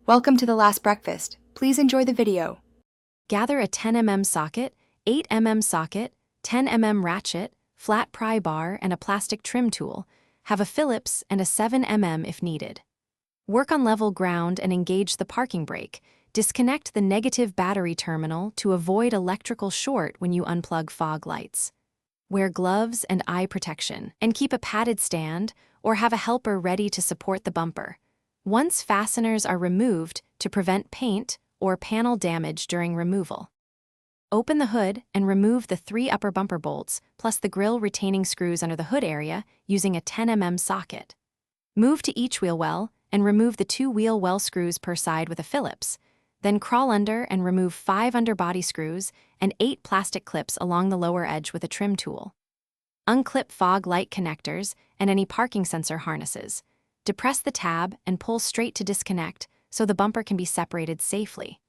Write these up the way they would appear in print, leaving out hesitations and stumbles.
Welcome to the last breakfast. Please enjoy the video. Gather a 10 mm socket, 8 mm socket, 10 mm ratchet, flat pry bar, and a plastic trim tool. Have a Phillips and a 7 mm if needed. Work on level ground and engage the parking brake. Disconnect the negative battery terminal to avoid electrical short when you unplug fog lights. Wear gloves and eye protection, and keep a padded stand or have a helper ready to support the bumper. Once fasteners are removed, to prevent paint or panel damage during removal. Open the hood and remove the 3 upper bumper bolts, plus the grille retaining screws under the hood area using a 10 mm socket. Move to each wheel well and remove the 2 wheel well screws per side with a Phillips. Then crawl under and remove 5 underbody screws and 8 plastic clips along the lower edge with a trim tool. Unclip fog light connectors and any parking sensor harnesses. Depress the tab and pull straight to disconnect so the bumper can be separated safely.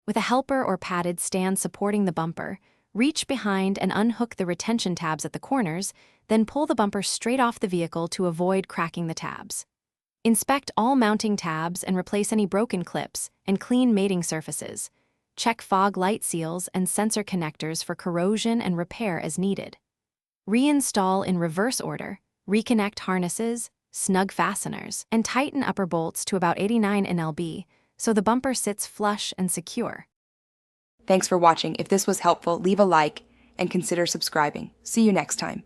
With a helper or padded stand supporting the bumper, reach behind and unhook the retention tabs at the corners, then pull the bumper straight off the vehicle to avoid cracking the tabs. Inspect all mounting tabs and replace any broken clips and clean mating surfaces. Check fog light seals and sensor connectors for corrosion and repair as needed. Reinstall in reverse order, reconnect harnesses, snug fasteners, and tighten upper bolts to about 89 nlb so the bumper sits flush and secure. Thanks for watching. If this was helpful, leave a like and consider subscribing. See you next time.